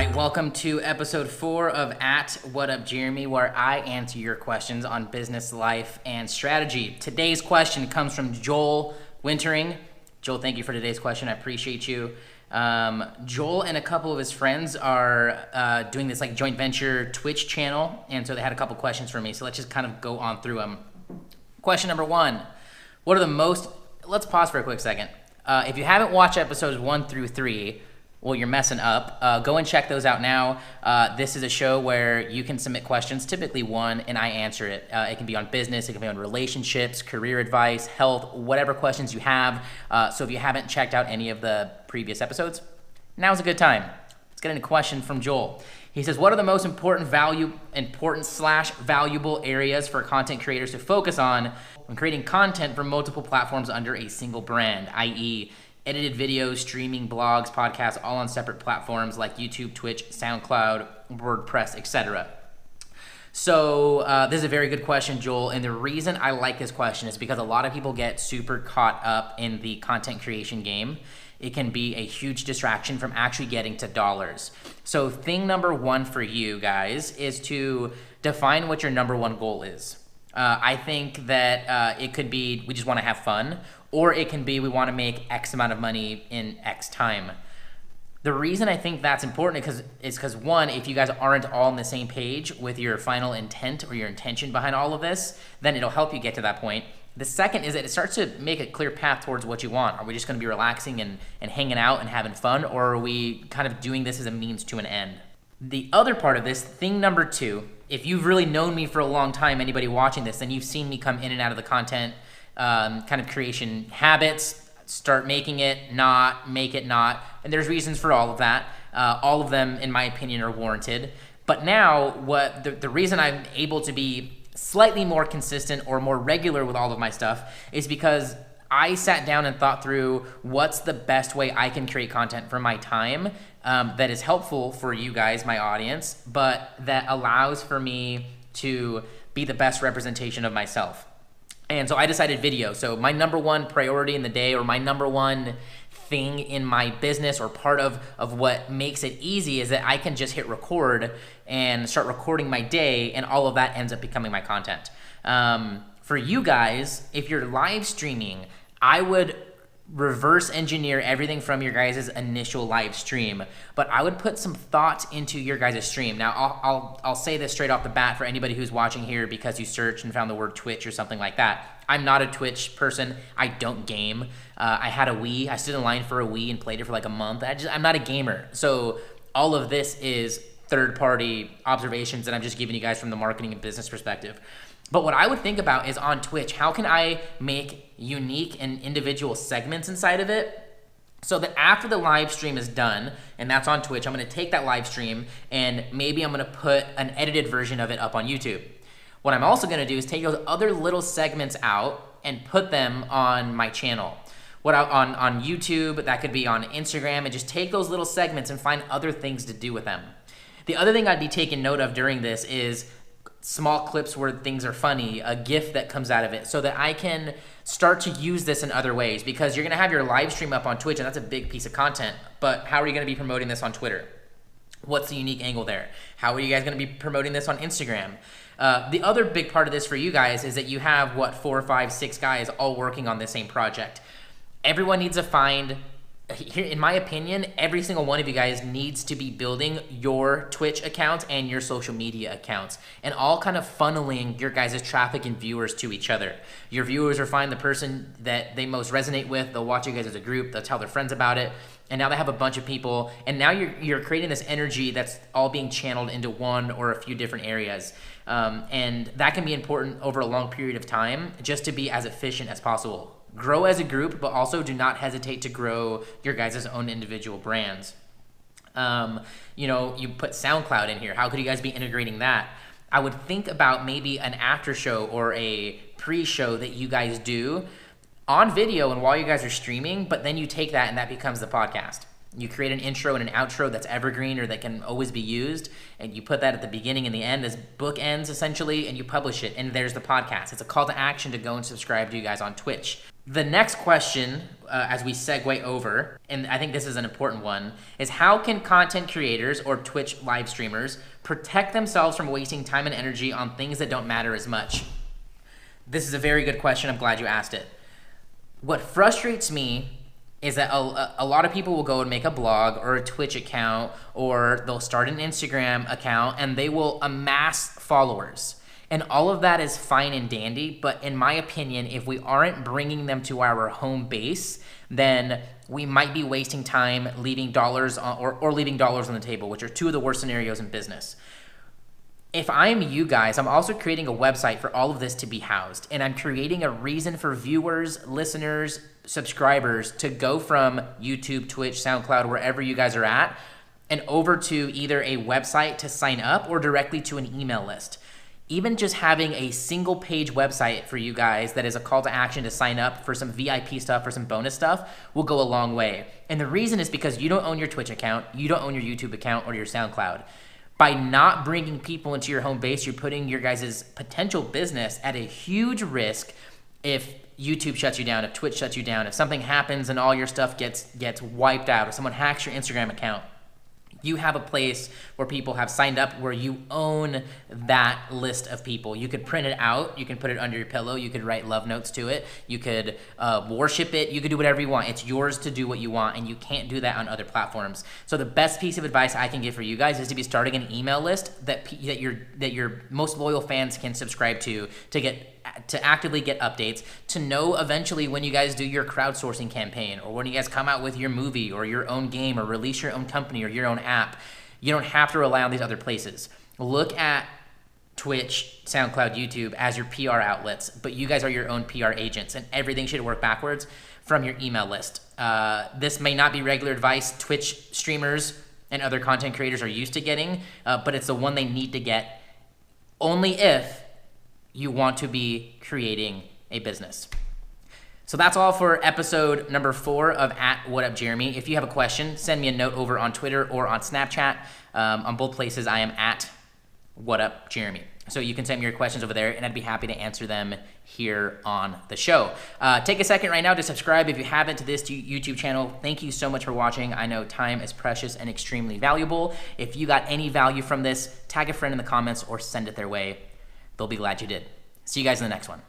right, welcome to episode 4 of At What Up Jeremy, where I answer your questions on business, life, and strategy. Today's question comes from Joel Wintering. Joel, thank you for today's question. I appreciate you. Joel and a couple of his friends are doing this like joint venture Twitch channel, and so they had a couple questions for me. So let's just kind of go on through them. Question number 1: what are the most? Let's pause for a quick second. If you haven't watched episodes 1 through 3, well, you're messing up. Go and check those out now. This is a show where you can submit questions, typically one, and I answer it. It can be on business, it can be on relationships, career advice, health, whatever questions you have. So if you haven't checked out any of the previous episodes, now's a good time. Let's get into a question from Joel. He says, what are the most important valuable areas for content creators to focus on when creating content for multiple platforms under a single brand, i.e., edited videos, streaming, blogs, podcasts, all on separate platforms like YouTube, Twitch, SoundCloud, WordPress, etc.? So this is a very good question, Joel, and the reason I like this question is because a lot of people get super caught up in the content creation game. It can be a huge distraction from actually getting to dollars. So thing number 1 for you guys is to define what your number 1 goal is. I think that it could be we just want to have fun, or it can be we want to make X amount of money in X time. The reason I think that's important is because, one, if you guys aren't all on the same page with your final intent or your intention behind all of this, then it'll help you get to that point. The second is that it starts to make a clear path towards what you want. Are we just going to be relaxing and hanging out and having fun, or are we kind of doing this as a means to an end? The other part of this, thing number 2, if you've really known me for a long time, anybody watching this, then you've seen me come in and out of the content kind of creation habits, start making it, not, make it not, and there's reasons for all of that. All of them, in my opinion, are warranted. But now, the reason I'm able to be slightly more consistent or more regular with all of my stuff is because I sat down and thought through what's the best way I can create content for my time that is helpful for you guys, my audience, but that allows for me to be the best representation of myself. And so I decided video. So my number 1 priority in the day, or my number 1 thing in my business, or part of what makes it easy, is that I can just hit record and start recording my day, and all of that ends up becoming my content. For you guys, if you're live streaming, I would reverse engineer everything from your guys' initial live stream, but I would put some thought into your guys' stream. Now, I'll say this straight off the bat for anybody who's watching here because you searched and found the word Twitch or something like that. I'm not a Twitch person. I don't game. I had a Wii. I stood in line for a Wii and played it for like a month. I'm not a gamer. So all of this is third-party observations that I'm just giving you guys from the marketing and business perspective. But what I would think about is on Twitch, how can I make unique and individual segments inside of it so that after the live stream is done, and that's on Twitch, I'm going to take that live stream and maybe I'm going to put an edited version of it up on YouTube. What I'm also going to do is take those other little segments out and put them on my channel. On YouTube, that could be on Instagram, and just take those little segments and find other things to do with them. The other thing I'd be taking note of during this is small clips where things are funny, a GIF that comes out of it, so that I can start to use this in other ways, because you're going to have your live stream up on Twitch, and that's a big piece of content, but how are you going to be promoting this on Twitter? What's the unique angle there? How are you guys going to be promoting this on Instagram? The other big part of this for you guys is that you have, 4, 5, 6 guys all working on the same project. Everyone needs to find, here, in my opinion, every single one of you guys needs to be building your Twitch accounts and your social media accounts, and all kind of funneling your guys' traffic and viewers to each other. Your viewers will find the person that they most resonate with. They'll watch you guys as a group. They'll tell their friends about it. And now they have a bunch of people. And now you're creating this energy that's all being channeled into one or a few different areas. And that can be important over a long period of time, just to be as efficient as possible. Grow as a group, but also do not hesitate to grow your guys' own individual brands. You put SoundCloud in here. How could you guys be integrating that? I would think about maybe an after show or a pre-show that you guys do on video and while you guys are streaming, but then you take that and that becomes the podcast. You create an intro and an outro that's evergreen or that can always be used, and you put that at the beginning and the end as bookends essentially, and you publish it, and there's the podcast. It's a call to action to go and subscribe to you guys on Twitch. The next question, as we segue over, and I think this is an important one, is how can content creators or Twitch live streamers protect themselves from wasting time and energy on things that don't matter as much? This is a very good question. I'm glad you asked it. What frustrates me is that a lot of people will go and make a blog or a Twitch account, or they'll start an Instagram account, and they will amass followers. And all of that is fine and dandy, but in my opinion, if we aren't bringing them to our home base, then we might be wasting time leaving dollars or leaving dollars on the table, which are two of the worst scenarios in business. If I'm you guys, I'm also creating a website for all of this to be housed, and I'm creating a reason for viewers, listeners, subscribers to go from YouTube, Twitch, SoundCloud, wherever you guys are at, and over to either a website to sign up or directly to an email list. Even just having a single page website for you guys that is a call to action to sign up for some VIP stuff or some bonus stuff will go a long way. And the reason is because you don't own your Twitch account, you don't own your YouTube account or your SoundCloud. By not bringing people into your home base, you're putting your guys' potential business at a huge risk if YouTube shuts you down, if Twitch shuts you down, if something happens and all your stuff gets wiped out, or someone hacks your Instagram account. You have a place where people have signed up where you own that list of people. You could print it out. You can put it under your pillow. You could write love notes to it. You could worship it. You could do whatever you want. It's yours to do what you want, and you can't do that on other platforms. So the best piece of advice I can give for you guys is to be starting an email list that your most loyal fans can subscribe to actively get updates, to know eventually when you guys do your crowdsourcing campaign, or when you guys come out with your movie or your own game or release your own company or your own app. You don't have to rely on these other places. Look at Twitch, SoundCloud, YouTube as your PR outlets, but you guys are your own PR agents, and everything should work backwards from your email list. This may not be regular advice Twitch streamers and other content creators are used to getting, but it's the one they need to get only if you want to be creating a business. So that's all for episode number 4 of @WhatUpJeremy. If you have a question, send me a note over on Twitter or on Snapchat. On both places, I am @WhatUpJeremy. So you can send me your questions over there, and I'd be happy to answer them here on the show. Take a second right now to subscribe if you haven't to this YouTube channel. Thank you so much for watching. I know time is precious and extremely valuable. If you got any value from this, tag a friend in the comments or send it their way. They'll be glad you did. See you guys in the next one.